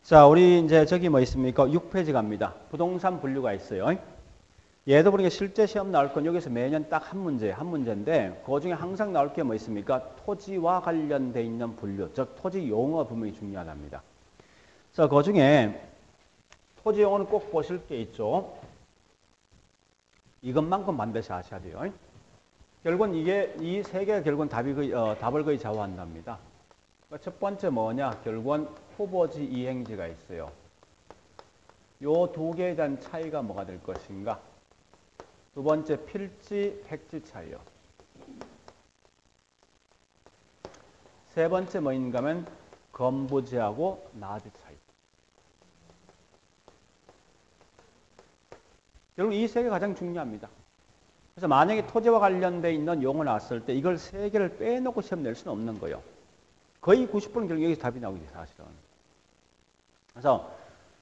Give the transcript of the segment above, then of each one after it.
자, 우리 이제 저기 뭐 있습니까? 6페이지 갑니다. 부동산 분류가 있어요. 얘도 보니까 실제 시험 나올 건 여기서 매년 딱 한 문제인데 그 중에 항상 나올 게 뭐 있습니까? 토지와 관련돼 있는 분류, 즉 토지 용어 분명히 중요하답니다. 자, 그 중에 토지 용어는 꼭 보실 게 있죠. 이것만큼 반드시 아셔야 돼요. 결국은 이게 이 세 개가 결국은 답을 거의 좌우한답니다. 그러니까 첫 번째 뭐냐? 결국은 후보지 이행지가 있어요. 요 두 개에 대한 차이가 뭐가 될 것인가? 두 번째 필지, 획지 차이요. 세 번째 뭐인가 하면 건부지하고 나지 차이. 결국 이 세 개 가장 중요합니다. 그래서 만약에 토지와 관련돼 있는 용어 나왔을 때 이걸 세 개를 빼놓고 시험 낼 수는 없는 거예요. 거의 90%는 결국 여기서 답이 나오게 돼, 사실은. 그래서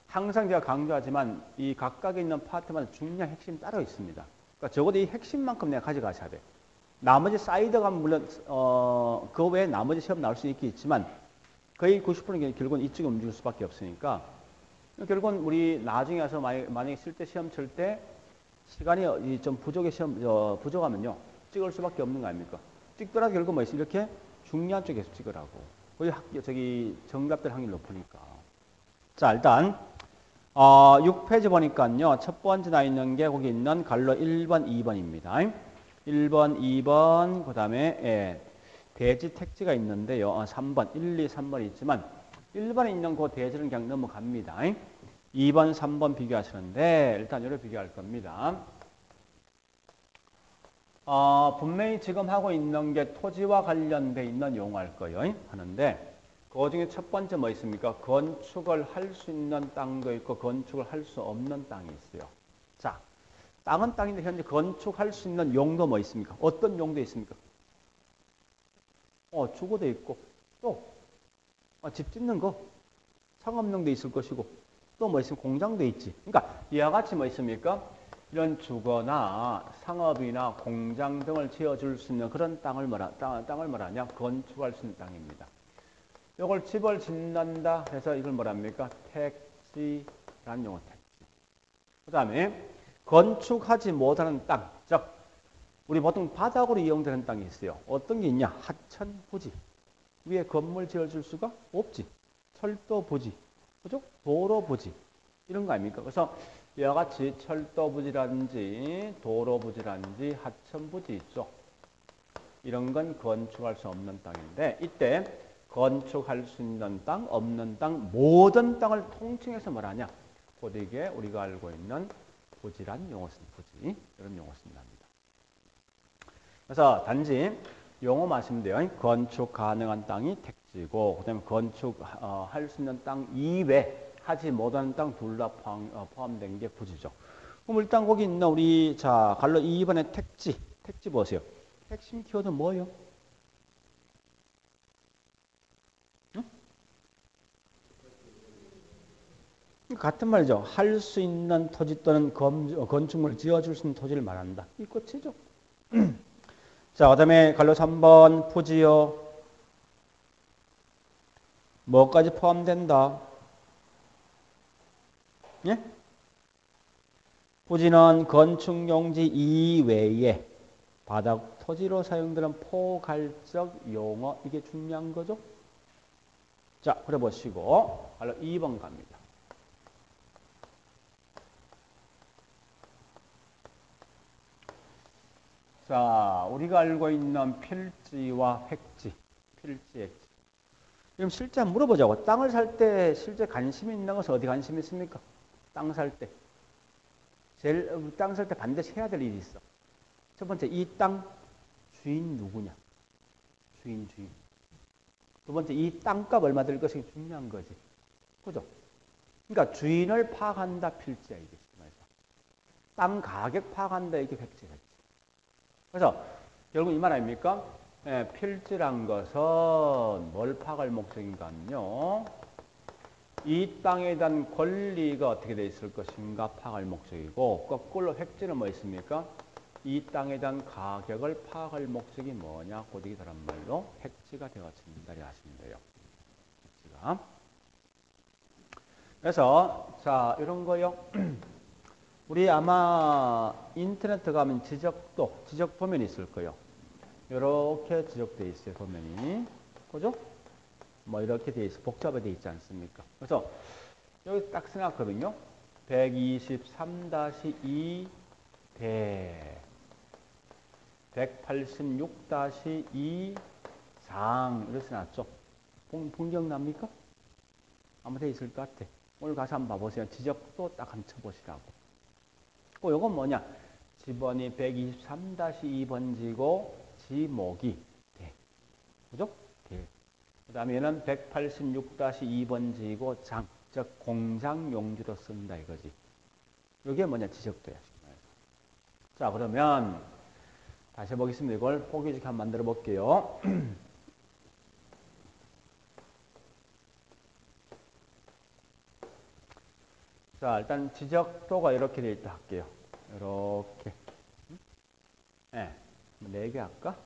항상 제가 강조하지만 이 각각에 있는 파트마다 중요한 핵심이 따로 있습니다. 그러니까 적어도 이 핵심만큼 내가 가져가셔야 돼. 나머지 사이드가 물론 그 외에 나머지 시험 나올 수 있겠지만 거의 90%는 결국은 이쪽에 움직일 수밖에 없으니까 결국은 우리 나중에 와서 만약에 실제 시험 칠 때 시간이 좀 부족하면요 찍을 수밖에 없는 거 아닙니까? 찍더라도 결국 뭐 있어 이렇게 중요한 쪽에서 찍으라고. 거기 정답될 확률이 높으니까. 자, 일단 6페이지 보니까요. 첫 번째 나 있는 게 거기 있는 갈로 1번, 2번입니다. 1번, 2번, 그 다음에 대지 택지가 있는데요. 3번, 1, 2, 3번이 있지만 1번에 있는 그 대지는 그냥 넘어갑니다. 2번, 3번 비교하시는데 일단 이렇게 비교할 겁니다. 분명히 지금 하고 있는 게 토지와 관련돼 있는 용어일 거예요. 하는데 그 중에 첫 번째 뭐 있습니까? 건축을 할 수 있는 땅도 있고 건축을 할 수 없는 땅이 있어요. 자, 땅은 땅인데 현재 건축할 수 있는 용도 뭐 있습니까? 어떤 용도 있습니까? 주거도 있고 또 집 짓는 거 상업용도 있을 것이고 또 뭐 있으면 공장도 있지. 그러니까 이와 같이 뭐 있습니까? 이런 주거나 상업이나 공장 등을 지어줄 수 있는 그런 땅을 말하냐? 건축할 수 있는 땅입니다. 이걸 집을 짓는다 해서 이걸 뭐랍니까? 택지라는 용어 택지. 그 다음에 건축하지 못하는 땅, 즉 우리 보통 바닥으로 이용되는 땅이 있어요. 어떤 게 있냐? 하천, 부지. 위에 건물 지어줄 수가 없지. 철도 부지, 그죠? 도로 부지 이런 거 아닙니까? 그래서 이와 같이 철도 부지라든지 도로 부지라든지 하천 부지 있죠. 이런 건 건축할 수 없는 땅인데 이때 건축할 수 있는 땅, 없는 땅, 모든 땅을 통칭해서 뭐라냐? 곧 이게 우리가 알고 있는 부지란 용어 쓴 부지 이런 용어 쓴답니다. 그래서 단지 용어 마시면 돼요. 건축 가능한 땅이 택지고 그다음에 건축할 수 있는 땅 이외 하지 못하는 땅 둘 다 포함된 게 부지죠. 그럼 일단 거기 있는 우리 자 갈로 2번의 택지 보세요. 핵심 키워드 뭐예요? 같은 말이죠. 할 수 있는 토지 또는 건축물을 지어줄 수 있는 토지를 말한다. 이 끝이죠. 자, 그 다음에 갈로 3번 부지요. 뭐까지 포함된다? 예? 부지는 건축용지 이외에 바닥 토지로 사용되는 포괄적 용어 이게 중요한 거죠. 자, 그래 보시고 갈로 2번 갑니다. 자, 우리가 알고 있는 필지와 획지, 획지. 그럼 실제 한번 물어보자고. 땅을 살 때 실제 관심이 있는 것은 어디 관심이 있습니까? 땅 살 때. 땅 살 때 반드시 해야 될 일이 있어. 첫 번째, 이 땅 주인 누구냐? 주인. 두 번째, 이 땅값 얼마 들 것이 중요한 거지. 그죠? 그러니까 주인을 파악한다, 필지야, 이게. 땅 가격 파악한다, 이게 획지야. 그래서 결국 이 말 아닙니까? 필지란 것은 뭘 파악할 목적인가요? 이 땅에 대한 권리가 어떻게 돼 있을 것인가 파악할 목적이고 거꾸로 획지는 뭐 있습니까? 이 땅에 대한 가격을 파악할 목적이 뭐냐? 고딕이 다른 말로 획지가 되어진다 하시면 돼요. 획지가. 그래서 자 이런 거요. 우리 아마 인터넷 가면 지적 도면이 있을 거예요. 이렇게 지적되어 있어요. 도면이. 그죠? 뭐 이렇게 돼 있어. 복잡하게 돼 있지 않습니까? 그래서 여기 딱 생각하거든요. 123-2 대 186-2 상 이렇게 써놨죠. 기억납니까? 아무 데 있을 것 같아. 오늘 가서 한번 봐보세요. 지적도 딱 한번 쳐보시라고. 요건 뭐냐? 지번이 123-2번지고 지목이 대. 그죠? 대. 그 다음에 얘는 186-2번지고 장. 즉 공장용지로 쓴다 이거지. 이게 뭐냐? 지적도야. 자 그러면 다시 해보겠습니다. 이걸 포기주기 한번 만들어 볼게요. 자, 일단 지적도가 이렇게 되어 있다 할게요. 이렇게. 네, 4개 할까?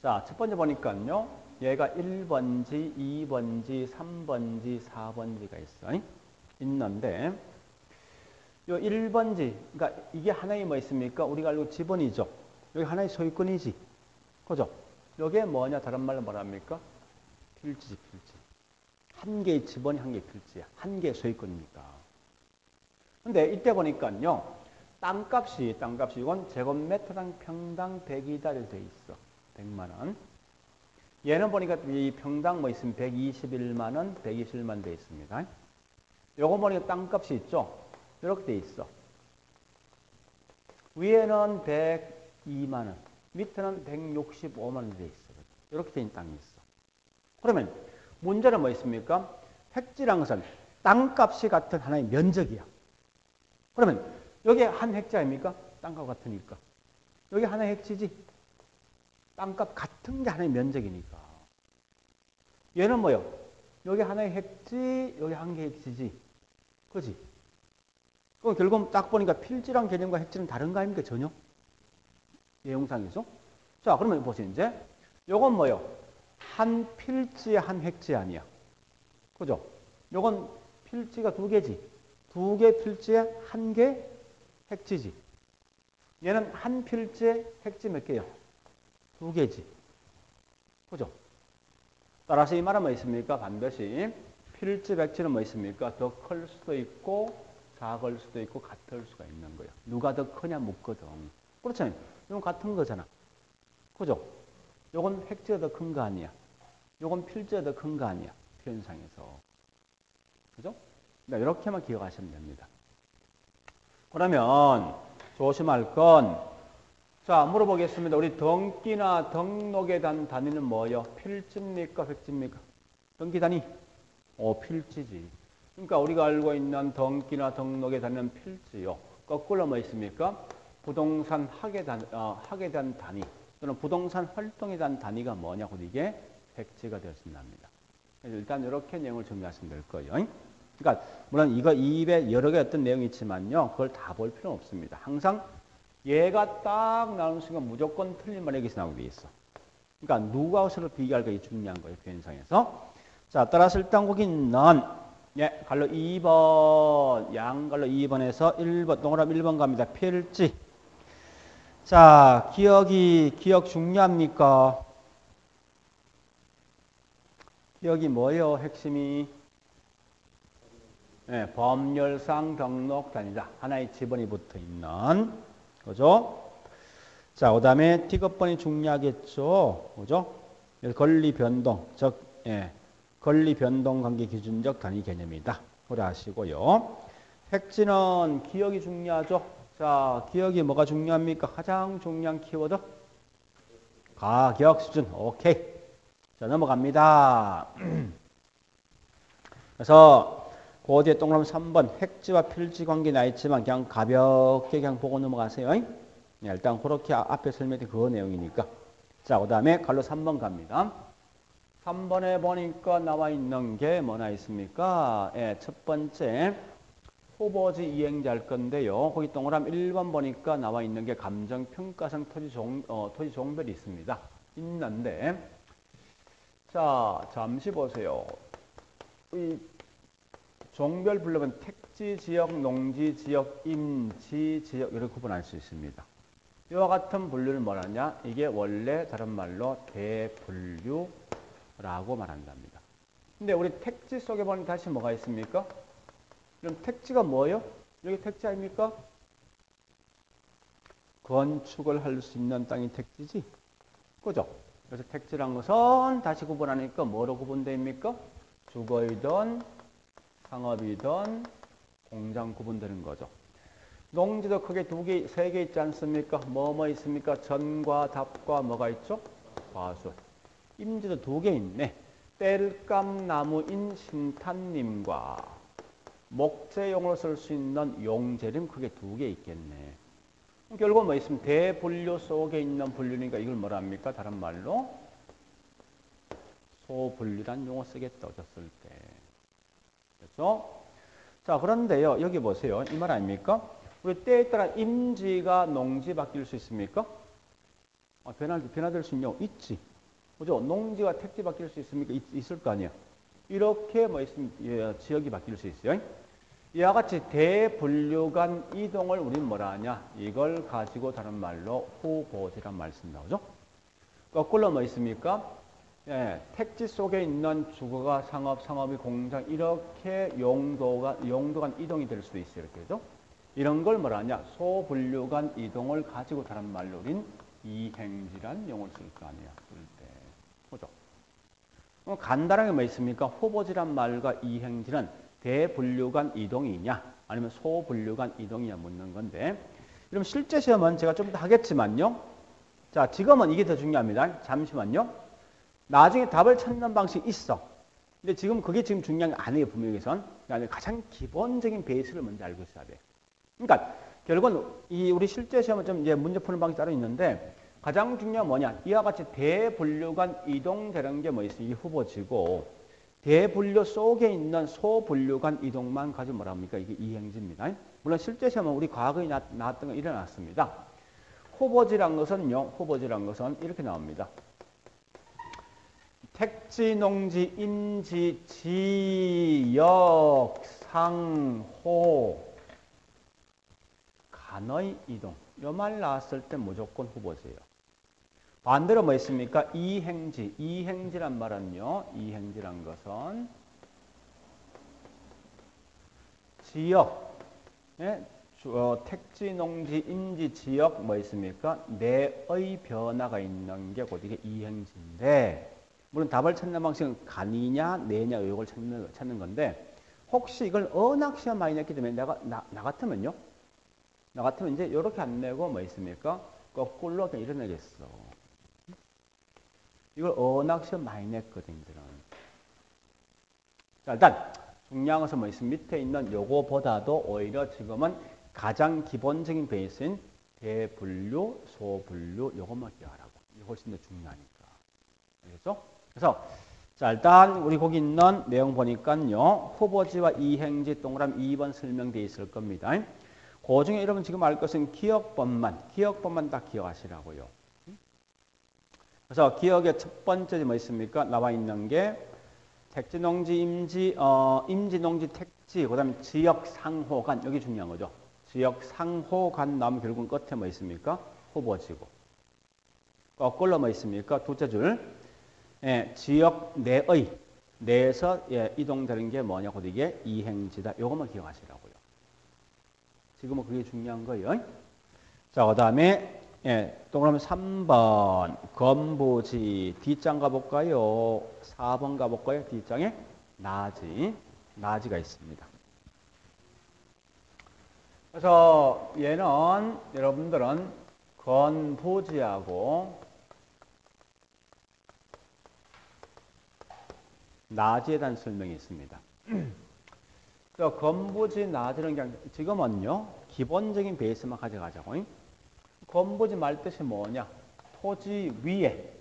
자, 첫 번째 보니까요. 얘가 1번지, 2번지, 3번지, 4번지가 있어. 있는데, 요 1번지, 그러니까 이게 하나의 뭐 있습니까? 우리가 알고 지번이죠. 여기 하나의 소유권이지. 그죠? 요게 뭐냐? 다른 말로 뭐랍니까? 필지지, 필지. 한 개의 지번이 한 개의 필지야. 한 개의 소유권이니까. 근데 이때 보니까요. 땅값이 이건 제곱미터당 평당 100이다 이렇게 돼 있어. 100만 원. 얘는 보니까 이 평당 뭐 있으면 121만 원, 121만 돼 있습니다. 요거 보니까 땅값이 있죠. 이렇게 돼 있어. 위에는 102만 원, 밑에는 165만 원 돼 있어. 이렇게 돼 있는 땅이 있어. 그러면 문제는 뭐 있습니까? 획지라는 것은 땅값이 같은 하나의 면적이야. 그러면 여기 한 획지 아닙니까? 땅값 같으니까. 여기 하나의 획지지. 땅값 같은 게 하나의 면적이니까. 얘는 뭐요? 여기 하나의 획지, 여기 한 개의 획지지. 그지? 그럼 결국 딱 보니까 필지랑 개념과 획지는 다른 거 아닙니까? 전혀? 내용상이죠? 자, 그러면 보세요, 이제. 요건 뭐요? 한 필지에 한 획지 아니야. 그죠? 요건 필지가 2개지. 2개 필지에 1개 획지지. 얘는 한 필지에 획지 몇 개요? 2개지. 그죠? 따라서 이 말은 뭐 있습니까? 반드시 필지 획지는 뭐 있습니까? 더 클 수도 있고 작을 수도 있고 같을 수가 있는 거예요. 누가 더 크냐 묻거든. 그렇잖아요. 이건 같은 거잖아. 그죠? 요건 획지가 더 큰 거 아니야. 요건 필지가 더 큰 거 아니야. 표현상에서. 그죠? 그러니까 이렇게만 기억하시면 됩니다. 그러면 조심할 건, 자, 물어보겠습니다. 우리 등기나 등록에 대한 단위는 뭐예요? 필지입니까? 획지입니까? 등기 단위? 필지지. 그러니까 우리가 알고 있는 등기나 등록에 대한 필지요. 거꾸로 뭐 있습니까? 부동산 학에 대한 단위 또는 부동산 활동에 대한 단위가 뭐냐고 이게 획지가 되어진답니다. 일단 이렇게 내용을 정리하시면 될 거예요. 그러니까 물론 이거 입에 여러 개 어떤 내용이 있지만요. 그걸 다 볼 필요는 없습니다. 항상 얘가 딱 나오는 순간 무조건 틀린 말이 여기서 나오게 돼 있어. 그러니까 누가 서로 비교할까 이 중요한 거예요. 표현상에서. 자, 따라서 일단 거기는 예, 갈로 2번, 양갈로 2번에서 1번, 동그라미 1번 갑니다. 필지. 자, 기억 중요합니까? 기억이 뭐예요? 핵심이? 네, 법률상 등록 단위다. 하나의 지번이 붙어 있는. 그죠? 자, 그 다음에 티급번이 중요하겠죠? 그죠? 권리 변동, 즉, 예, 권리 변동 관계 기준적 단위 개념이다. 그래 하시고요. 획지는 기억이 중요하죠? 자, 기억이 뭐가 중요합니까? 가장 중요한 키워드? 가격 수준. 오케이. 자, 넘어갑니다. 그래서 그 뒤에 동그라미 3번 획지와 필지 관계 나 있지만 그냥 가볍게 그냥 보고 넘어가세요. 네, 일단 그렇게 앞에 설명된 그 내용이니까. 자, 그 다음에 갈로 3번 갑니다. 3번에 보니까 나와 있는 게 뭐나 있습니까? 예, 첫 번째 후보지 이행자일 건데요. 거기 동그라미 1번 보니까 나와 있는 게 감정평가상 토지 종별이 있습니다. 있는데 자, 잠시 보세요. 이 종별 분류는 택지 지역, 농지 지역, 임지 지역 이렇게 구분할 수 있습니다. 이와 같은 분류를 뭐하냐? 이게 원래 다른 말로 대분류라고 말한답니다. 근데 우리 택지 속에 보면 다시 뭐가 있습니까? 그럼 택지가 뭐예요? 여기 택지 아닙니까? 건축을 할 수 있는 땅이 택지지. 그죠? 그래서 택지란 것은 다시 구분하니까 뭐로 구분됩니까? 주거이든 상업이든 공장 구분되는 거죠. 농지도 크게 두 개, 세 개 있지 않습니까? 뭐 있습니까? 전과 답과 뭐가 있죠? 과수. 임지도 두 개 있네. 땔감나무인 신탄림과 목재용으로 쓸 수 있는 용재림 크게 두 개 있겠네. 결국 뭐 있으면 대분류 속에 있는 분류니까 이걸 뭐라 합니까? 다른 말로 소분류란 용어 쓰겠다. 어졌을 때. 그렇죠? 자, 그런데요. 여기 보세요. 이 말 아닙니까? 우리 때에 따라 임지가 농지 바뀔 수 있습니까? 변화될 수 있냐? 있지. 그죠? 농지가 택지 바뀔 수 있습니까? 있을 거 아니야. 이렇게 뭐 있으면 예, 지역이 바뀔 수 있어요. 이와 같이 대분류 간 이동을 우리는 뭐라 하냐? 이걸 가지고 다른 말로 후보지란 말 쓴다. 그죠? 거꾸로 뭐 있습니까? 예, 택지 속에 있는 주거가 상업, 상업이 공장 이렇게 용도간 이동이 될 수도 있어요. 이렇게 그죠? 이런 걸 뭐라 하냐? 소분류간 이동을 가지고 다른 말로 우린 이행지란 용어를 쓸 거 아니야. 쓸 때. 그죠? 간단하게 뭐 있습니까? 후보지란 말과 이행지는 대분류간 이동이냐 아니면 소분류간 이동이냐 묻는 건데 그럼 실제 시험은 제가 좀 더 하겠지만요. 자, 지금은 이게 더 중요합니다. 잠시만요. 나중에 답을 찾는 방식이 있어. 근데 지금 그게 지금 중요한 게 아니에요. 분명히선. 그러니까 가장 기본적인 베이스를 먼저 알고 있어야 돼. 그러니까 결국은 이 우리 실제 시험은 좀 이제 문제 푸는 방식이 따로 있는데 가장 중요한 뭐냐? 이와 같이 대분류간 이동되는 게 뭐 있어? 이 후보지고 대분류 속에 있는 소분류간 이동만 가지고 뭐라 합니까? 이게 이행지입니다. 물론 실제 시험은 우리 과거에 나왔던 거 일어났습니다. 후보지란 것은요. 후보지란 것은 이렇게 나옵니다. 택지, 농지, 임지, 지역, 상호, 간의 이동. 이 말 나왔을 때 무조건 후보지예요. 반대로 뭐 있습니까? 이행지. 이행지란 말은요. 이행지란 것은 지역, 예? 택지, 농지, 임지, 지역 뭐 있습니까? 내의 변화가 있는 게 곧 이게 이행지인데 물론 답을 찾는 방식은 간이냐 내냐 이걸 찾는 건데 혹시 이걸 어학시험 많이 냈기 때문에 나 같으면요. 나 같으면 이제 이렇게 안 내고 뭐 있습니까? 거꾸로 그냥 이뤄내겠어. 이걸 어학시험 많이 냈거든. 자, 일단 중요한 것은 뭐 있습니까? 밑에 있는 요거보다도 오히려 지금은 가장 기본적인 베이스인 대분류, 소분류 요것만 기억하라고. 이게 훨씬 더 중요하니까. 알겠죠? 그래서 자 일단 우리 거기 있는 내용 보니까요. 후보지와 이행지 동그라미 2번 설명되어 있을 겁니다. 그 중에 여러분 지금 알 것은 기억법만 딱 기억하시라고요. 그래서 기억의 첫 번째 뭐 있습니까? 나와 있는 게 택지, 농지, 임지, 농지, 택지, 그 다음에 지역 상호간 여기 중요한 거죠. 지역 상호간 나오면 결국은 끝에 뭐 있습니까? 후보지고. 거꾸로 뭐 있습니까? 둘째 줄. 예, 지역 내에서 예, 이동되는 게 뭐냐고 이게 이행지다. 요것만 기억하시라고요. 지금은 그게 중요한 거예요. 자, 그 다음에 예, 동그라미 3번 건부지 뒷장 가볼까요? 4번 가볼까요? 뒷장에 나지가 있습니다. 그래서 얘는 여러분들은 건부지하고 나지에 대한 설명이 있습니다. 건부지, 나지는 그냥 지금은요 기본적인 베이스만 가져가자고. 건부지 말 뜻이 뭐냐? 토지 위에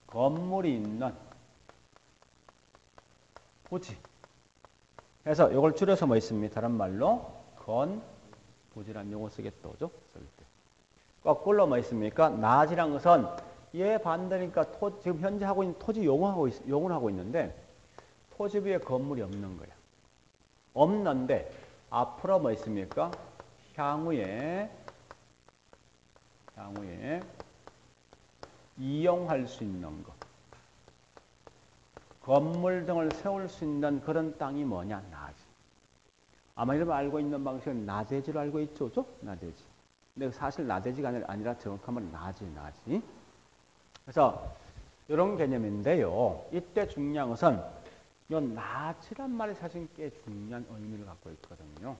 건물이 있는 부지. 그래서 이걸 줄여서 뭐 있습니다? 다른 말로 건부지라는 용어 쓰겠다. 그죠? 쓸 때. 거꾸로 뭐 있습니까? 나지란 것은 얘 반대니까 지금 현재 하고 있는 토지 용을 하고 있는데 토지 위에 건물이 없는 거야. 없는데 앞으로 뭐 있습니까? 향후에 이용할 수 있는 거. 건물 등을 세울 수 있는 그런 땅이 뭐냐? 나지. 아마 여러분 알고 있는 방식은 나대지로 알고 있죠? 나대지. 근데 사실 나대지가 아니라 정확한 말은 나지. 그래서 이런 개념인데요. 이때 중요한 것은 이 나지란 말이 사실 꽤 중요한 의미를 갖고 있거든요.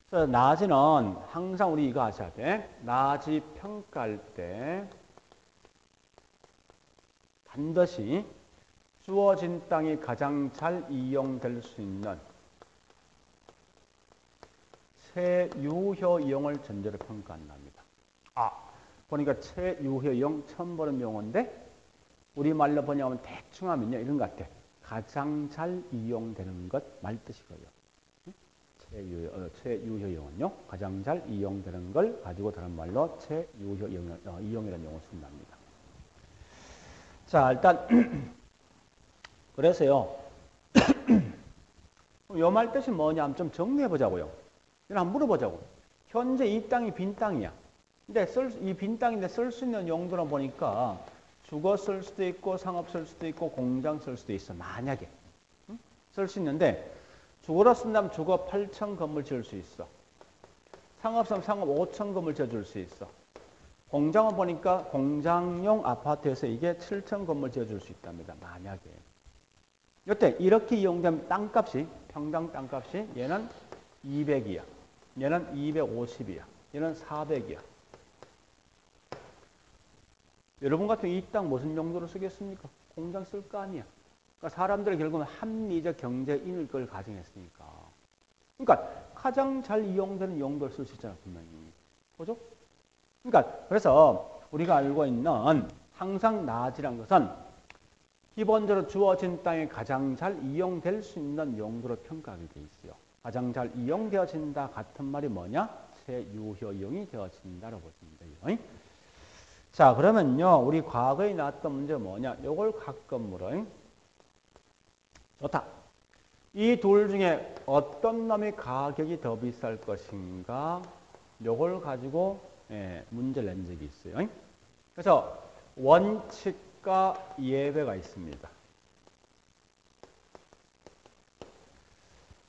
그래서 나지는 항상 우리 이거 아셔야 돼. 나지 평가할 때 반드시 주어진 땅이 가장 잘 이용될 수 있는 최유효 이용을 전제로 평가한답니다. 보니까 최유효 이용 처음 보는 용어인데 우리말로 번역하면 대충 하면요 이런 것 같아. 가장 잘 이용되는 것 말뜻이고요. 최유효 이용은요 가장 잘 이용되는 걸 가지고 다른 말로 최유효 이용이라는 용어를 쓴답니다. 자 일단 그래서요 요 말 뜻이 뭐냐 한번 좀 정리해 보자고요. 한번 물어보자고. 현재 이 땅이 빈 땅이야. 근데 이 빈 땅인데 쓸 수 있는 용도로 보니까 주거 쓸 수도 있고 상업 쓸 수도 있고 공장 쓸 수도 있어. 만약에 쓸 수 있는데 주거로 쓴다면 주거 8천 건물 지을 수 있어. 상업 쓰면 상업 5천 건물 지어줄 수 있어. 공장은 보니까 공장용 아파트에서 이게 7천 건물 지어줄 수 있답니다. 만약에. 이때 이렇게 이용되면 땅값이 평당 땅값이 얘는 200이야. 얘는 250이야. 얘는 400이야. 여러분 같은 이 땅 무슨 용도로 쓰겠습니까? 공장 쓸 거 아니야. 그러니까 사람들이 결국은 합리적 경제인을 걸 가정했으니까. 그러니까 가장 잘 이용되는 용도를 쓸 수 있잖아, 분명히. 그죠? 그러니까 그래서 우리가 알고 있는 항상 나지란 것은 기본적으로 주어진 땅에 가장 잘 이용될 수 있는 용도로 평가하게 돼 있어요. 가장 잘 이용되어진다 같은 말이 뭐냐? 최유효 이용이 되어진다라고 보시면 돼요. 자, 그러면요. 우리 과거에 나왔던 문제 뭐냐? 요걸 각 건물은 좋다. 이 둘 중에 어떤 놈이 가격이 더 비쌀 것인가? 요걸 가지고 문제를 낸 적이 있어요. 그래서 원칙과 예외가 있습니다.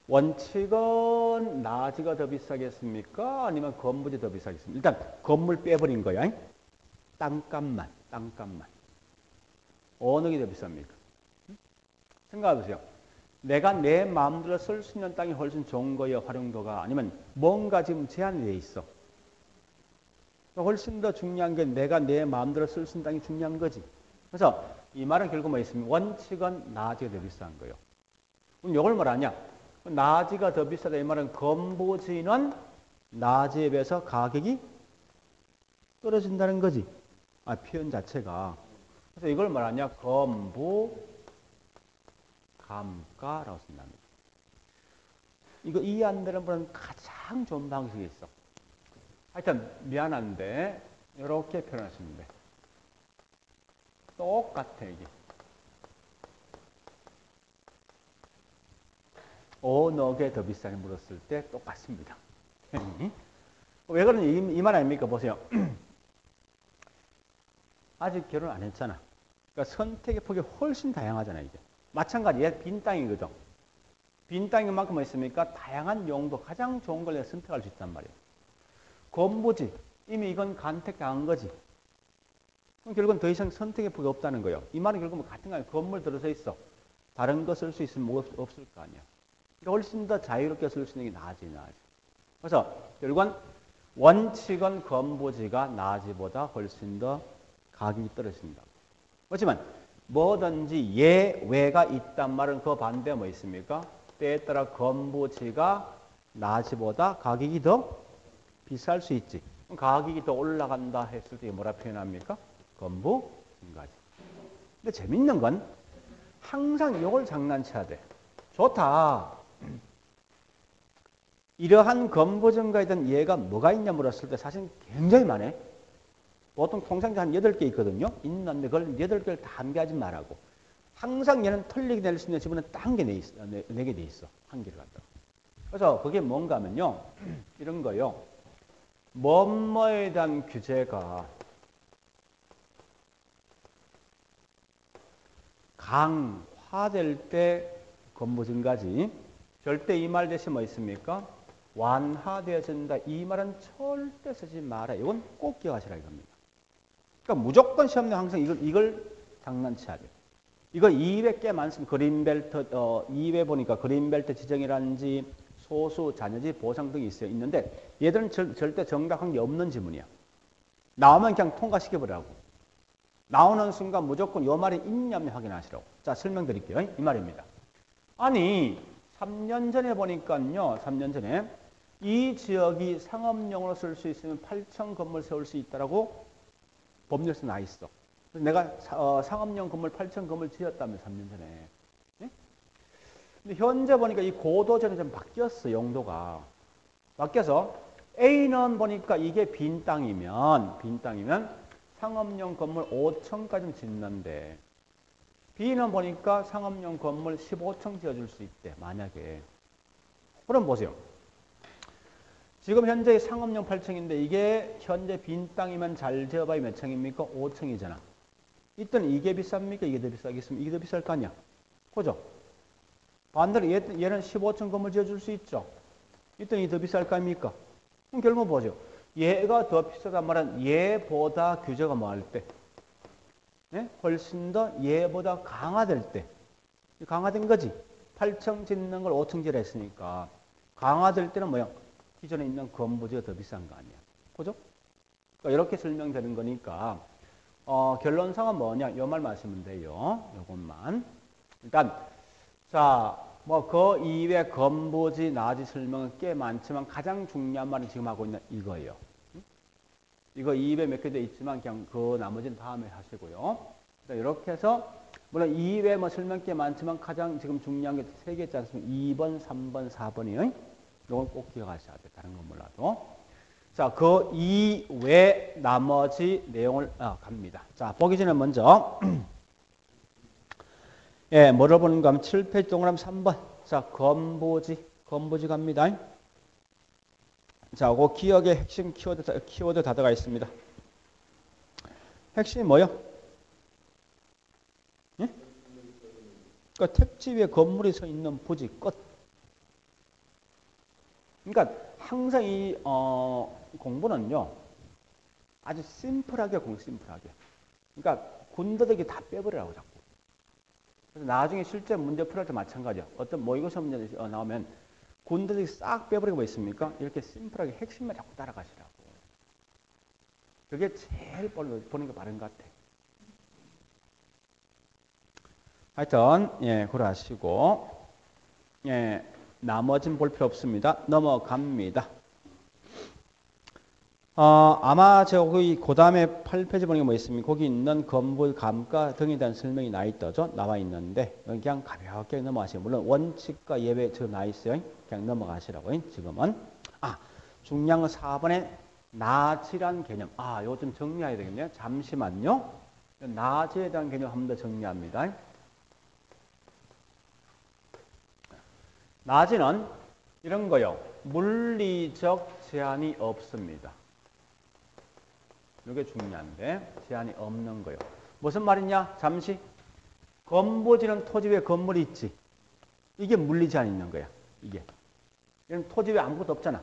원칙은 나지가 더 비싸겠습니까? 아니면 건물이 더 비싸겠습니까? 일단 건물 빼버린 거야. 땅값만. 어느 게 더 비쌉니까? 생각해 보세요. 내가 내 마음대로 쓸 수 있는 땅이 훨씬 좋은 거예요, 활용도가. 아니면 뭔가 지금 제한이 돼 있어. 훨씬 더 중요한 게 내가 내 마음대로 쓸 수 있는 땅이 중요한 거지. 그래서 이 말은 결국 뭐 있습니까? 원칙은 나지가 더 비싼 거예요. 그럼 이걸 뭐라냐? 나지가 더 비싸다. 이 말은 건보지는 나지에 비해서 가격이 떨어진다는 거지. 표현 자체가. 그래서 이걸 말하냐? 건보 감가라고 쓴답니다. 이거 이해 안 되는 분은 가장 좋은 방식이 있어. 하여튼 미안한데 이렇게 표현하시면 돼. 똑같아 이게. 어느 게 더 비싸게 물었을 때 똑같습니다. 왜 그러니 이 말 아닙니까? 보세요. 아직 결혼 안 했잖아. 그러니까 선택의 폭이 훨씬 다양하잖아 이게. 마찬가지 얘 빈 땅이거든. 빈 땅인 만큼 뭐 있습니까? 다양한 용도 가장 좋은 걸 내가 선택할 수 있단 말이에요. 건보지 이미 이건 간택당한 거지. 그럼 결국은 더 이상 선택의 폭이 없다는 거예요. 이 말은 결국은 같은 거 아니야. 건물 들어서 있어. 다른 거 쓸 수 있으면 뭐 없을 거 아니야. 그러니까 훨씬 더 자유롭게 쓸 수 있는 게 나아지. 그래서 결국은 원칙은 건보지가 나지보다 훨씬 더 가격이 떨어진다. 그렇지만 뭐든지 예외가 있단 말은 그 반대에 뭐 있습니까? 때에 따라 건보지가 나지보다 가격이 더 비쌀 수 있지. 그럼 가격이 더 올라간다 했을 때 뭐라 표현합니까? 건보 증가지. 근데 재밌는 건 항상 이걸 장난쳐야 돼. 좋다. 이러한 건보 증가에 대한 예가 뭐가 있냐 물었을 때 사실 굉장히 많아. 보통 통상자 한 8개 있거든요. 있는데 그걸 8개를 다 암기하지 말라고. 항상 얘는 틀리게 낼 수 있는 지문은 딱 한 개 내게 돼 있어. 한 개를 갖다. 그래서 그게 뭔가 하면요. 이런 거요. 뭐뭐에 대한 규제가 강화될 때 건부 증가지. 절대 이 말 대신 뭐 있습니까? 완화되어진다. 이 말은 절대 쓰지 마라. 이건 꼭 기억하시라 이겁니다. 그러니까 무조건 시험에 항상 이걸 장난쳐야 돼요. 이거 200개 많습니다. 그린벨트, 2회 보니까 그린벨트 지정이라든지 소수, 잔여지, 보상 등이 있어요. 있는데 얘들은 절대 정답한 게 없는 지문이야. 나오면 그냥 통과시켜버리라고. 나오는 순간 무조건 요 말이 있냐 없냐 확인하시라고. 자, 설명드릴게요. 이 말입니다. 아니, 3년 전에 보니까요. 3년 전에 이 지역이 상업용으로 쓸 수 있으면 8천 건물 세울 수 있다라고 법률에서 나 있어. 그래서 내가 상업용 건물 8천 건물 지었다며 3년 전에. 네? 근데 현재 보니까 이 고도전이 좀 바뀌었어. 용도가. 바뀌어서 A는 보니까 이게 빈 땅이면 상업용 건물 5층까지 짓는데 B는 보니까 상업용 건물 15층 지어줄 수 있대. 만약에. 그럼 보세요. 지금 현재 상업용 8층인데 이게 현재 빈 땅이면 잘 지어봐야 몇 층입니까? 5층이잖아. 이때는 이게 비쌉니까? 이게 더 비싸겠습니까? 이게 더 비쌀 거 아니야. 그죠? 반대로 얘는 15층 건물 지어줄 수 있죠. 이때는 이게 더 비쌀 거 아닙니까? 그럼 결국 보죠. 얘가 더 비싸단 말은 얘보다 규제가 뭐 할 때? 네? 훨씬 더 얘보다 강화될 때. 강화된 거지. 8층 짓는 걸 5층 지라 했으니까. 강화될 때는 뭐야? 기존에 있는 건부지가 더 비싼 거 아니야. 그죠? 그러니까 이렇게 설명되는 거니까 결론상은 뭐냐? 이 말 마시면 돼요. 요것만. 일단 자, 뭐 그 이외 건부지, 나지 설명은 꽤 많지만 가장 중요한 말은 지금 하고 있는 이거예요. 이거 2배 몇 개 돼 있지만 그냥 그 나머지는 다음에 하시고요. 이렇게 해서 물론 2회 뭐 설명 꽤 많지만 가장 지금 중요한 게 3개 있지 않습니까? 2번, 3번, 4번이요. 이건 꼭 기억하셔야 돼요. 다른 건 몰라도. 자, 그 이외 나머지 내용을 갑니다. 자, 보기 전에 먼저 예, 뭐를 보는가 하면 7페이지 동그라미 3번. 자, 건부지 갑니다. 자, 그 기억의 핵심 키워드 다 들어가 있습니다. 핵심이 뭐요? 예? 그러니까 택지 위에 건물이 서 있는 부지 끝. 그러니까 항상 이 공부는요. 아주 심플하게 심플하게. 그러니까 군더더기 다 빼버리라고 자꾸. 그래서 나중에 실제 문제 풀할 때 마찬가지야. 어떤 모의고사 문제 나오면 군더더기 싹 빼버리고 뭐 있습니까? 이렇게 심플하게 핵심만 자꾸 따라가시라고. 그게 제일 보는 게 바른 것 같아. 하여튼 예, 그걸 하시고 예, 나머지는 볼 필요 없습니다. 넘어갑니다. 아마 저기 그 다음에 8페이지 보는 게 뭐 있습니까? 거기 있는 건물 감가 등에 대한 설명이 나와 있는데 그냥 가볍게 넘어가시고 물론 원칙과 예외 지금 나와 있어요. 그냥 넘어가시라고 지금은. 중요한 건 4번에 나지란 개념. 이거 좀 정리해야 되겠네요. 잠시만요. 나지에 대한 개념 한 번 더 정리합니다. 나지는 이런 거요. 물리적 제한이 없습니다. 이게 중요한데 제한이 없는 거예요. 무슨 말이냐? 잠시 건부지는 토지 위에 건물이 있지. 이게 물리 제한이 있는 거야. 이게. 이건 토지 위에 아무것도 없잖아.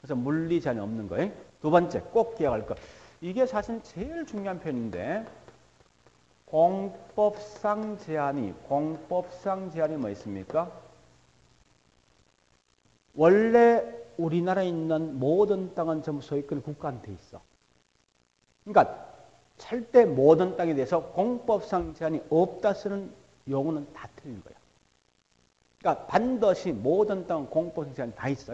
그래서 물리 제한이 없는 거예요. 두 번째 꼭 기억할 거. 이게 사실 제일 중요한 표현인데 공법상 제한이 뭐 있습니까? 원래 우리나라에 있는 모든 땅은 전부 소유권이 국가한테 있어. 그러니까 절대 모든 땅에 대해서 공법상 제한이 없다 쓰는 용어는 다 틀린 거야. 그러니까 반드시 모든 땅은 공법상 제한이 다 있어.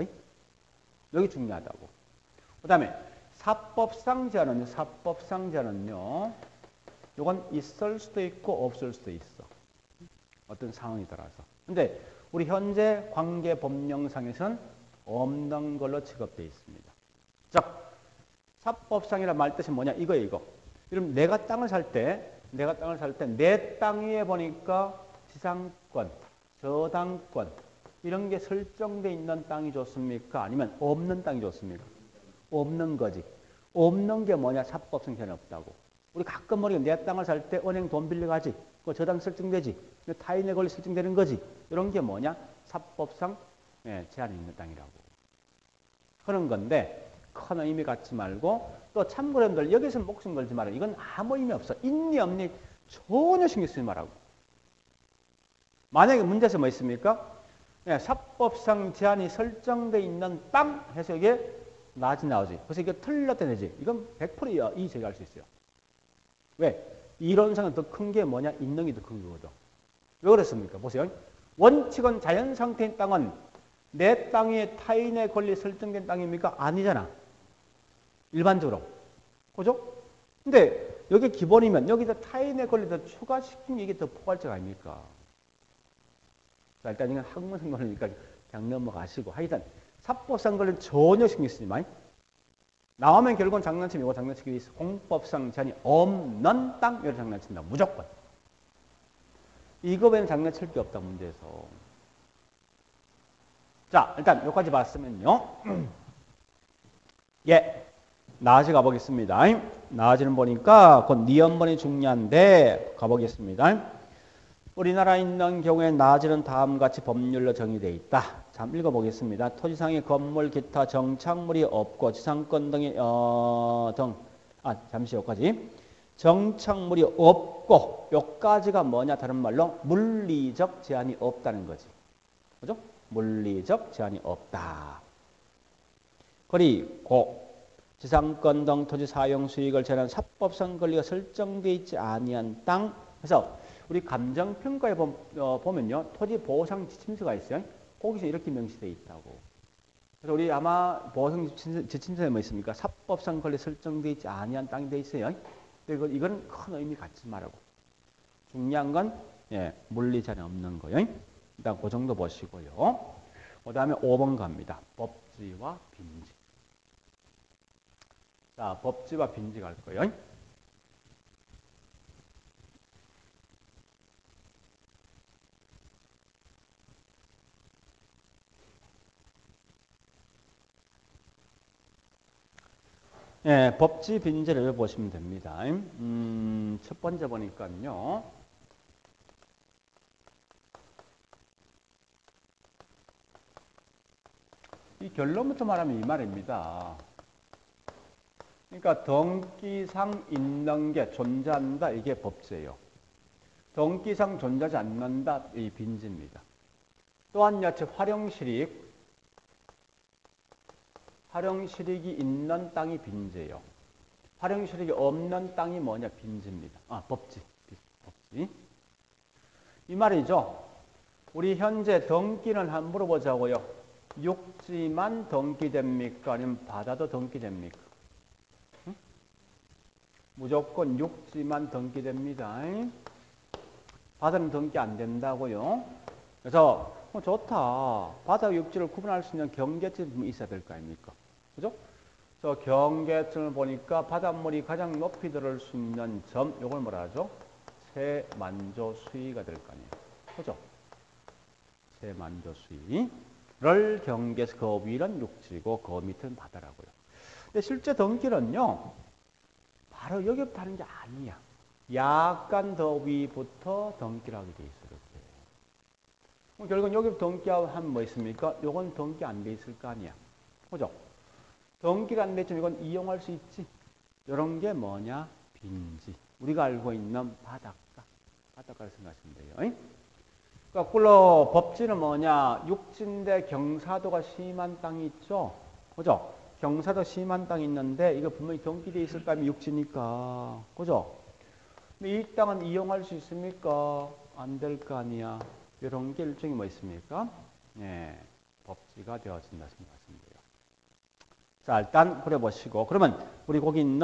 여기 중요하다고. 그 다음에 사법상 제한은요. 이건 있을 수도 있고 없을 수도 있어. 어떤 상황에 따라서. 근데 우리 현재 관계법령상에서는 없는 걸로 취급되어 있습니다. 자, 사법상이란 말 뜻이 뭐냐? 이거. 그럼 내가 땅을 살 때 내가 땅을 살 때 내 땅 위에 보니까 지상권, 저당권 이런 게 설정돼 있는 땅이 좋습니까? 아니면 없는 땅이 좋습니까? 없는 거지. 없는 게 뭐냐? 사법성 제한이 없다고. 우리 가끔 모르게 내 땅을 살 때 은행 돈 빌려가지. 그 저당 설정되지. 타인의 권리 설정되는 거지. 이런 게 뭐냐? 사법상 제한이 있는 땅이라고. 그런 건데 큰 의미 갖지 말고 또 참고로 여러분들 여기서 목숨 걸지 말아요. 이건 아무 의미 없어. 있니 없니 전혀 신경 쓰지 말라고. 만약에 문제에서 뭐 있습니까? 사법상 제한이 설정되어 있는 땅 해서 이게 낮이 나오지. 그래서 이게 틀렸다 내지. 이건 100% 이 제기할 수 있어요. 왜? 이론상은 더 큰 게 뭐냐? 있는 게 더 큰 거거든. 왜 그렇습니까? 보세요. 원칙은 자연 상태인 땅은 내 땅에 타인의 권리 설정된 땅입니까? 아니잖아. 일반적으로. 그죠? 근데 여기 기본이면 여기다 타인의 권리를 추가시킨 게 이게 더 포괄적 아닙니까? 자, 일단 이건 학문성 권리니까 그냥 넘어가시고. 하여튼 사법상 권리는 전혀 신경 쓰지 마. 나오면 결국은 장난치면 이거 장난치기 위해서 공법상 제한이 없는 땅 이런 장난친다. 무조건. 이거 외에는 장난칠 게 없다 문제에서. 자, 일단 여기까지 봤으면요. 예, 나아지 가보겠습니다. 나아지는 보니까 곧 니은번이 중요한데 가보겠습니다. 우리나라에 있는 경우에 나아지는 다음과 같이 법률로 정의되어 있다. 자, 읽어보겠습니다. 토지상의 건물, 기타 정착물이 없고 지상권 등의 잠시 여기까지. 정착물이 없고 여기까지가 뭐냐? 다른 말로 물리적 제한이 없다는 거지. 그죠? 물리적 제한이 없다. 그리고 지상권 등 토지 사용 수익을 제한하는 사법상 권리가 설정되어 있지 아니한 땅. 그래서 우리 감정평가에 보면요. 토지 보호상 지침서가 있어요. 거기서 이렇게 명시되어 있다고. 그래서 우리 아마 보호상 지침서에 뭐 있습니까? 사법상 권리 설정되어 있지 아니한 땅이 되어 있어요. 근데 이건 큰 의미 갖지 말라고. 중요한 건 물리 제한이 없는 거예요. 일단 그 정도 보시고요. 그 다음에 5번 갑니다. 법지와 빈지. 자, 법지와 빈지 갈 거예요. 법지 빈지를 보시면 됩니다. 첫 번째 보니까요. 이 결론부터 말하면 이 말입니다. 그러니까 등기상 있는 게 존재한다. 이게 법제예요. 등기상 존재하지 않는다. 이 빈지입니다. 또한 여치 활용실익이 있는 땅이 빈지예요. 활용실익이 없는 땅이 뭐냐? 빈지입니다. 법지. 법지. 이 말이죠. 우리 현재 등기는 한번 물어보자고요. 육지만 등기됩니까? 아니면 바다도 등기됩니까? 응? 무조건 육지만 등기됩니다. 바다는 등기 안 된다고요. 그래서 좋다. 바다와 육지를 구분할 수 있는 경계점이 있어야 될 거 아닙니까? 그죠? 저 경계점을 보니까 바닷물이 가장 높이 들을 수 있는 점, 이걸 뭐라 하죠? 세만조 수위가 될 거 아니에요. 그죠? 세만조 수위를 경계에서 그 위는 육지고 그 밑은 바다라고요. 근데 실제 등기는요, 바로 여기부터 하는 게 아니야. 약간 더 위부터 등기를 하게 돼 있어요. 이렇게. 결국은 여기부터 등기하면 뭐 있습니까? 요건 등기 안 돼 있을 거 아니야. 그죠? 등기가 안 됐지만 이건 이용할 수 있지. 이런 게 뭐냐? 빈지. 우리가 알고 있는 바닷가. 바닷가를 생각하시면 돼요. 그러니까 법지는 뭐냐? 육지인데 경사도가 심한 땅이 있죠? 그죠? 경사도 심한 땅이 있는데 이거 분명히 등기되어 있을 거 아니면 육지니까. 그죠? 근데 이 땅은 이용할 수 있습니까? 안 될 거 아니야. 이런 게 일종의 뭐 있습니까? 법지가 되어진다 생각하시면 돼요. 자, 일단 그려보시고. 그러면 우리 거기 있는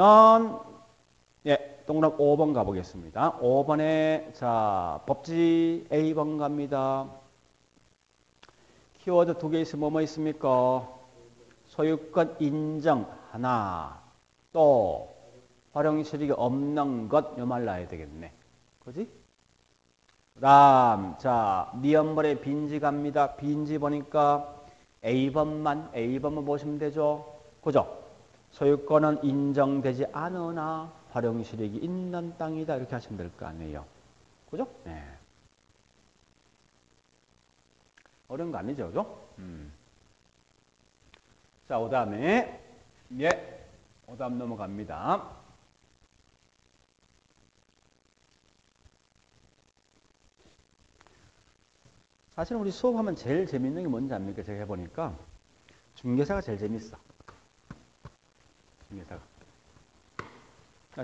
동그란 5번 가보겠습니다. 5번에 자 법지 A번 갑니다. 키워드 2개 있으면 뭐 있습니까? 소유권 인정 하나, 또 활용실익이 없는 것, 요 말 나야 되겠네. 그지? 그 다음, 자, 니은벌의 빈지 갑니다. 빈지 보니까 A번만 보시면 되죠. 그죠? 소유권은 인정되지 않으나 활용실익이 있는 땅이다. 이렇게 하시면 될 거 아니에요. 그죠? 네. 어려운 거 아니죠? 그죠? 자, 그 다음에, 예, 그 다음 넘어갑니다. 사실 우리 수업하면 제일 재밌는 게 뭔지 압니까? 제가 해보니까 중개사가 제일 재밌어. 중개사가.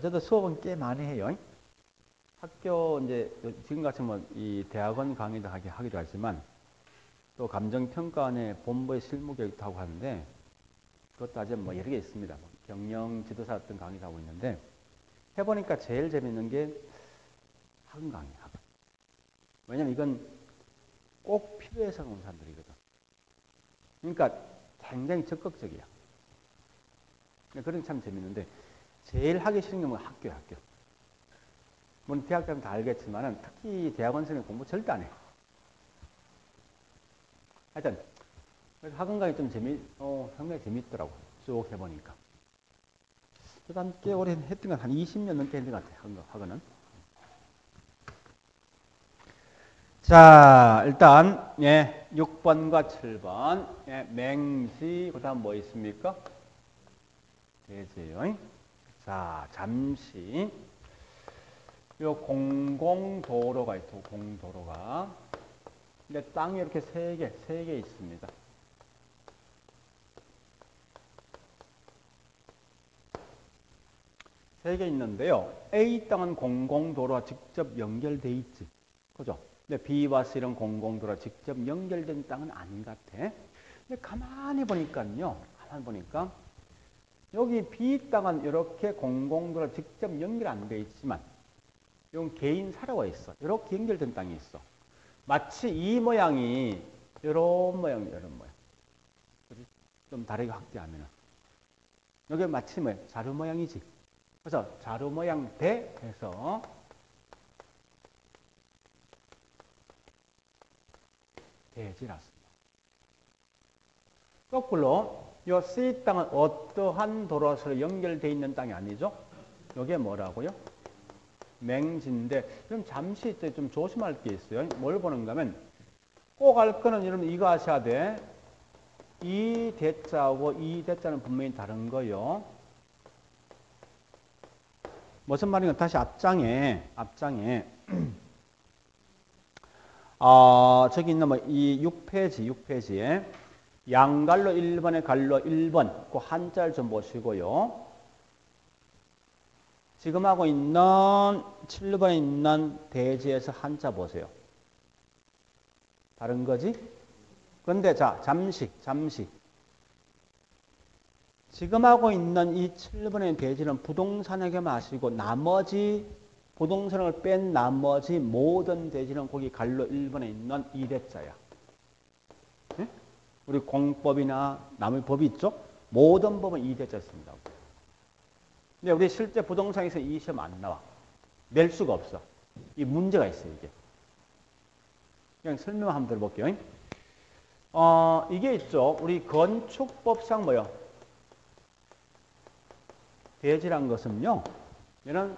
저도 수업은 꽤 많이 해요. 학교 이제 지금같이 뭐 이 대학원 강의도 하기도 하지만 또 감정평가원의 본부의 실무교육도 하고 하는데 그것도 아주 뭐 여러 개 있습니다. 경영 지도사 어떤 강의도 하고 있는데 해보니까 제일 재밌는 게 학원 강의, 학원. 왜냐면 이건 꼭 필요해서 온 사람들이거든. 그러니까 굉장히 적극적이야. 그런 게 참 재밌는데 제일 하기 싫은 게 뭐 학교야, 학교. 물론 대학 가면 다 알겠지만은 특히 대학원생은 공부 절대 안 해. 하여튼 그래서 학원 강의 좀 상당히 재밌더라고. 쭉 해보니까. 그래서 한 꽤 오래 했던 것, 한 20년 넘게 했던 것 같아요. 학원은. 자, 일단, 예, 6번과 7번. 예, 맹시, 그 다음 뭐 있습니까? 대지요. 자, 잠시. 요 공공도로가 있고, 공도로가. 근데 땅이 이렇게 세 개 있습니다. 세 개 있는데요. A 땅은 공공도로와 직접 연결돼 있지. 그죠? 근데 B와 C는 공공도로와 직접 연결된 땅은 아닌 것 같아. 근데 가만히 보니까 여기 B 땅은 이렇게 공공도로와 직접 연결 안 돼 있지만 이건 개인 사료가 있어. 이렇게 연결된 땅이 있어. 마치 이 모양이 이런 모양, 이런 모양. 좀 다르게 확대하면은 여기 마치 뭐 자루 모양이지. 그래서 자루 모양 대 해서 대지랐습니다. 거꾸로 이 C 땅은 어떠한 도로로 연결되어 있는 땅이 아니죠? 이게 뭐라고요? 맹지인데 그럼 잠시 좀 조심할 게 있어요. 뭘 보는가 하면 꼭 알 거는 여러분 이거 하셔야 돼. 이 대자하고 이 대자는 분명히 다른 거요. 무슨 말인가? 다시 앞장에 저기 있는 뭐 이 6페이지에 양갈로 1번에 갈로 1번 그 한자를 좀 보시고요. 지금 하고 있는 7번에 있는 대지에서 한자 보세요. 다른 거지? 그런데 자, 잠시. 지금 하고 있는 이 7번의 대지는 부동산에게 마시고 나머지 부동산을 뺀 나머지 모든 대지는 거기 갈로 1번에 있는 이 대자야. 네? 우리 공법이나 나머지 법이 있죠? 모든 법은 이 대자 씁니다. 근데 우리 실제 부동산에서 이 시험 안 나와. 낼 수가 없어. 이 문제가 있어요, 이게. 그냥 설명 한번 들어볼게요. 이게 있죠. 우리 건축법상 뭐요? 대지란 것은요. 얘는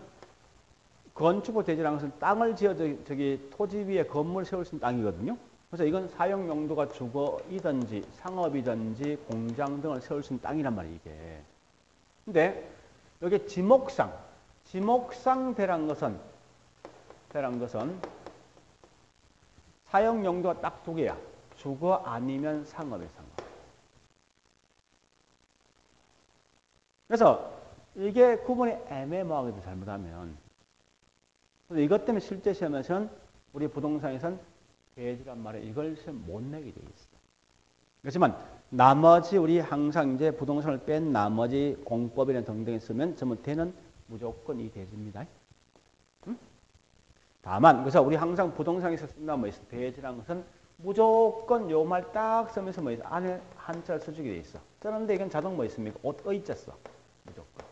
건축법 대지란 것은 땅을 지어 저기 토지 위에 건물 세울 수 있는 땅이거든요. 그래서 이건 사용 용도가 주거이든지 상업이든지 공장 등을 세울 수 있는 땅이란 말이에요, 이게. 근데 여기 지목상 대란 것은 사용 용도가 딱 두 개야. 주거 아니면 상업의 상업. 그래서 이게 구분이 애매모호하게 잘못하면 이것 때문에 실제 시험에서는 우리 부동산에서는 대지란 말에 이걸 못 내게 돼 있어. 그렇지만 나머지 우리 항상 이제 부동산을 뺀 나머지 공법이나 등등에 쓰면 전부 대는 무조건 이 대지입니다. 응? 다만 그래서 우리 항상 부동산에서 쓴다 뭐 있어. 대지라는 것은 무조건 요 말 딱 쓰면서 뭐 있어. 안에 한자를 써주게 돼 있어. 쓰는데 이건 자동 뭐 있습니까? 의자 써. 무조건.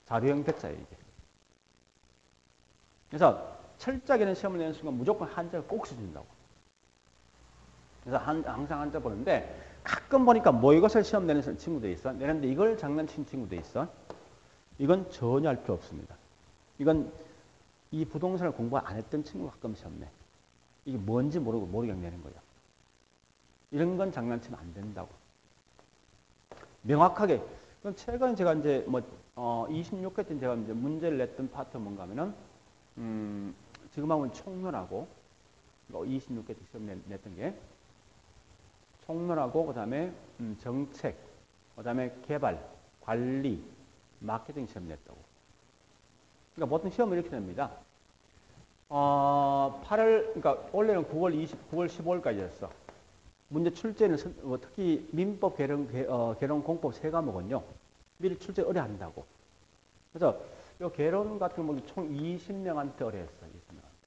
자료형 대자예요, 이게. 그래서 철자기는 시험을 내는 순간 무조건 한자를 꼭 써준다고. 그래서 항상 한자 보는데 가끔 보니까 모의고사를 시험 내는 친구도 있어. 내는데 이걸 장난친 친구도 있어. 이건 전혀 할 필요 없습니다. 이건 이 부동산을 공부 안 했던 친구가 가끔 시험 내. 이게 뭔지 모르고 그냥 내는 거예요. 이런 건 장난치면 안 된다고. 명확하게. 그럼 최근 제가 이제 26회 때 제가 이제 문제를 냈던 파트 뭔가 하면은, 지금 하면 총론하고, 26회 때 시험 냈던 게, 총론하고, 그 다음에 정책, 그 다음에 개발, 관리, 마케팅 시험 냈다고. 그러니까 보통 시험을 이렇게 냅니다. 8월, 그러니까 원래는 9월 15일까지였어. 문제 출제는 특히 민법 개론 공법 3과목은요. 미리 출제 의뢰한다고. 그래서 이 개론 같은 경우는 총 20명한테 의뢰했어. 20명한테.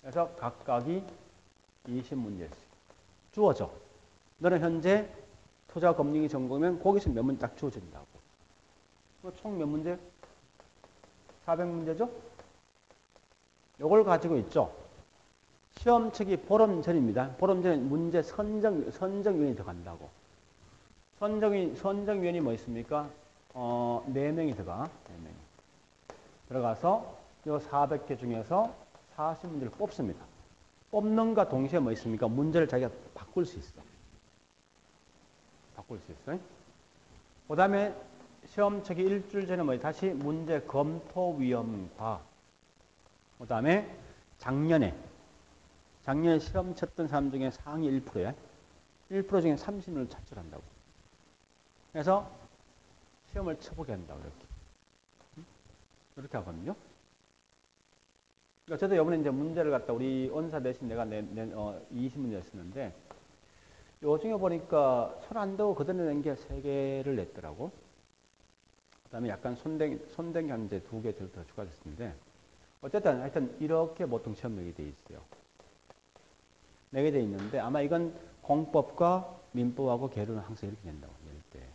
그래서 각각이 20문제씩 주어져. 너는 현재 투자 금융이 전공이면 거기서 몇 문제 딱 주어진다고. 총 몇 문제? 400문제죠? 요걸 가지고 있죠. 시험 측이 보름 전입니다. 보름 전에 문제 선정위원이 들어간다고. 선정위원이 뭐 있습니까? 4명이 들어가. 4명이. 들어가서 요 400개 중에서 40문제를 뽑습니다. 뽑는과 동시에 뭐 있습니까? 문제를 자기가 바꿀 수 있어. 바꿀 수 있어요. 그 다음에 시험 측이 일주일 전에 뭐 다시 문제 검토위원과 그 다음에 작년에 시험 쳤던 사람 중에 상위 1%에 1% 중에 30명을 차출한다고. 그래서 시험을 쳐보게 한다고 이렇게 하거든요. 그러니까 저도 이번에 이제 문제를 갖다 우리 원사 대신 내가 20문제 쓰는데 요중에 보니까 손 안 대고 그대로 낸 게 3개를 냈더라고. 그 다음에 약간 손댄 게 한 이제 2개 더 추가됐는데 어쨌든 하여튼 이렇게 보통 시험 내게 돼 있어요. 내게 돼 있는데 아마 이건 공법과 민법하고 계류는 항상 이렇게 낸다고 낼 때.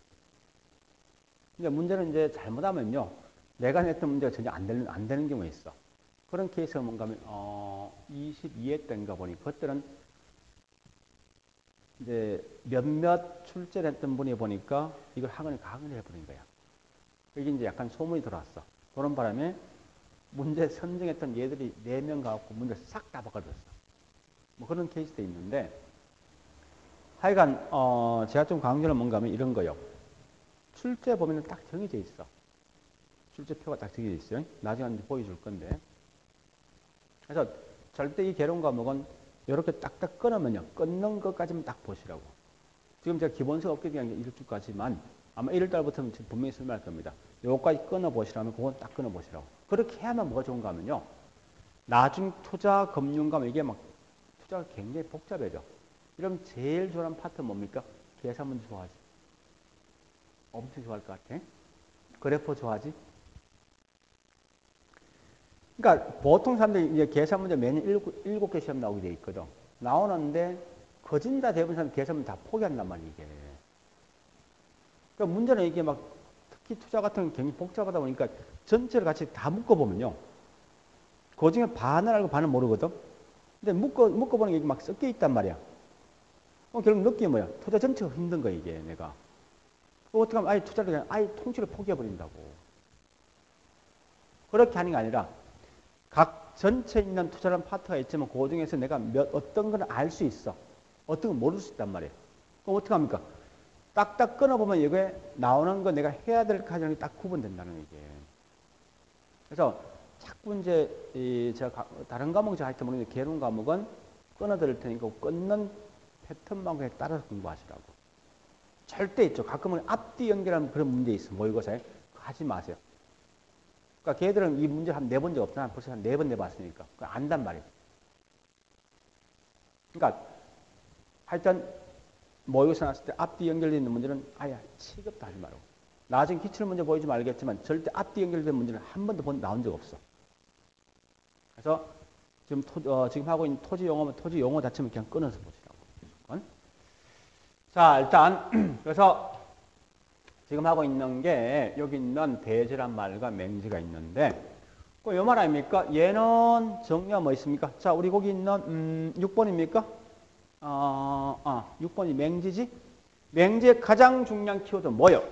이제 문제는 이제 잘못하면요. 내가 냈던 문제가 전혀 안 되는 경우가 있어. 그런 케이스가 뭔가 하면 22회 때인가 보니 그때는 이제 몇몇 출제를 했던 분이 보니까 이걸 학원에 해버린 거야. 이게 이제 약간 소문이 들어왔어. 그런 바람에 문제 선정했던 얘들이 4명 가갖고 문제 싹 다 바꿔줬어. 뭐 그런 케이스도 있는데 하여간 제가 좀 강조는 뭔가 하면 이런 거요. 출제 보면 딱 정해져 있어. 출제표가 딱 정해져 있어요. 나중에 이제 보여줄 건데. 그래서 절대 이 개론 과목은 이렇게 딱딱 끊으면요. 끊는 것까지만 딱 보시라고. 지금 제가 기본서 없게 그냥 1주까지만 아마 1월달부터는 분명히 설명할 겁니다. 요거까지 끊어보시라면 그건 딱 끊어보시라고. 그렇게 해야만 뭐가 좋은가 하면요. 나중 투자 금융 가면 이게 막 투자가 굉장히 복잡해져. 이러면 제일 좋아하는 파트 뭡니까? 계산 문제 좋아하지. 엄청 좋아할 것 같아. 그래프 좋아하지. 그러니까 보통 사람들이 이제 계산 문제 매년 7개 시험 나오게 돼 있거든. 나오는데 거진 다 대부분 사람 계산 문제 다 포기한단 말이야, 이게. 그러니까 문제는 이게 막 특히 투자 같은 건 굉장히 복잡하다 보니까 전체를 같이 다 묶어보면요. 그 중에 반을 알고 반을 모르거든. 근데 묶어보는 게 막 섞여 있단 말이야. 결국 느낌이 뭐야? 투자 전체가 힘든 거야, 이게 내가. 어떻게 하면 아예 투자를 그냥 아예 통째로 포기해버린다고. 그렇게 하는 게 아니라 각 전체에 있는 투자라는 파트가 있지만 그 중에서 내가 어떤 건 알 수 있어. 어떤 건 모를 수 있단 말이에요. 그럼 어떻게 합니까? 딱딱 끊어보면 이게 나오는 거 내가 해야 될 과정이 딱 구분된다는 얘기예요. 그래서 자꾸 이제 제가 다른 과목 제가 하여튼 모르겠는데 개론 과목은 끊어드릴 테니까 끊는 패턴만 그냥 따라서 공부하시라고. 절대 있죠. 가끔은 앞뒤 연결하는 그런 문제 있어. 모의고사에. 하지 마세요. 그러니까 걔들은 이 문제 한 4번 적 없잖아. 벌써 한 4번 내봤으니까. 안단 말이에요. 그러니까 하여튼 모의고사 나왔을 때 앞뒤 연결되어 있는 문제는 아예 취급도 하지 말고. 나중에 기출문제 보여주면 알겠지만 절대 앞뒤 연결된 문제는 한 번도 나온 적 없어. 그래서 지금 하고 있는 토지 용어면 토지 용어 자체는 그냥 끊어서 보시라고. 자, 일단 그래서 지금 하고 있는 게 여기 있는 대지란 말과 맹지가 있는데 요 말 아닙니까? 얘는 정리가 뭐 있습니까? 자, 우리 거기 있는 6번입니까? 6번이 맹지지? 맹지의 가장 중요한 키워드 뭐요?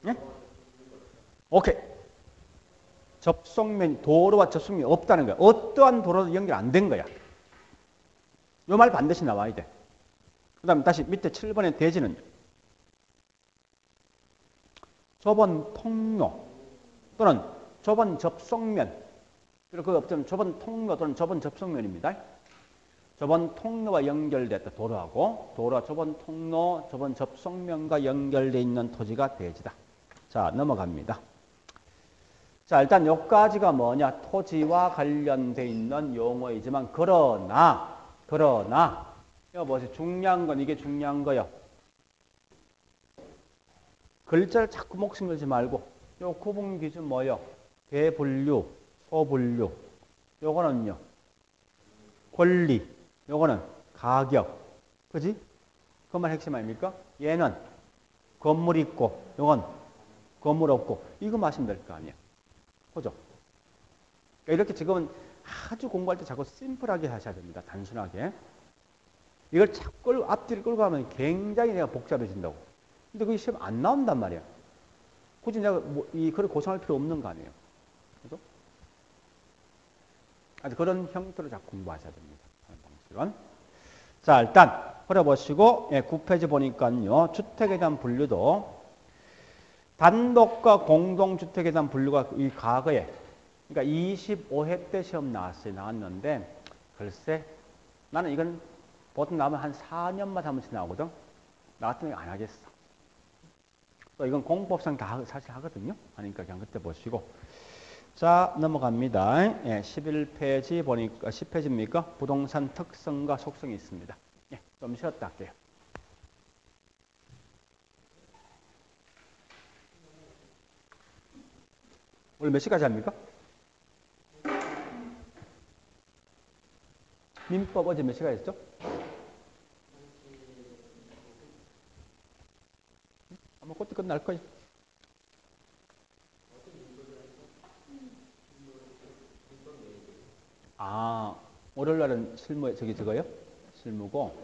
예? 오케이. 접속면, 도로와 접속면이 없다는 거야. 어떠한 도로도 연결 안 된 거야. 요 말 반드시 나와야 돼. 그 다음 다시 밑에 7번의 대지는요. 좁은 통로 또는 좁은 접속면. 그리고 그 없으면 좁은 통로 또는 좁은 접속면입니다. 좁은 통로와 연결됐다. 도로하고 도로와 좁은 통로, 좁은 접속면과 연결되어 있는 토지가 대지다. 자, 넘어갑니다. 자, 일단 여기까지가 뭐냐? 토지와 관련되어 있는 용어이지만 그러나 이거 뭐지? 중요한 건 이게 중요한 거요. 글자를 자꾸 목숨 걸지 말고 요 구분 기준 뭐요? 대분류, 소분류. 요거는요. 권리. 요거는 가격. 그지? 그만 핵심 아닙니까? 얘는 건물 있고 요건 건물 없고 이거 마시면 될 거 아니야. 그죠? 그러니까 이렇게 지금은 아주 공부할 때 자꾸 심플하게 하셔야 됩니다. 단순하게. 이걸 자꾸 앞뒤를 끌고 가면 굉장히 내가 복잡해진다고. 근데 그게 시험 안 나온단 말이야. 굳이 내가 이 글을 고상할 필요 없는 거 아니에요. 그죠? 아주 그런 형태로 자꾸 공부하셔야 됩니다. 방식은. 자, 일단 풀어보시고 9페이지 보니까요. 주택에 대한 분류도 단독과 공동주택에 대한 분류가 이 과거에 그러니까 25회 때 시험 나왔는데 글쎄 나는 이건 보통 나오면 한 4년마다 한 번씩 나오거든. 나 같은 경우 안 하겠어. 또 이건 공법상 다 사실 하거든요. 하니까 그냥 그때 보시고. 자, 넘어갑니다. 11페이지 보니까 10페이지입니까? 부동산 특성과 속성이 있습니다. 좀 쉬었다 할게요. 오늘 몇 시까지 합니까? 민법 어제 몇 시까지 했죠? 아마 그때 끝날 거예요. 월요일 날은 실무, 저거요? 실무고,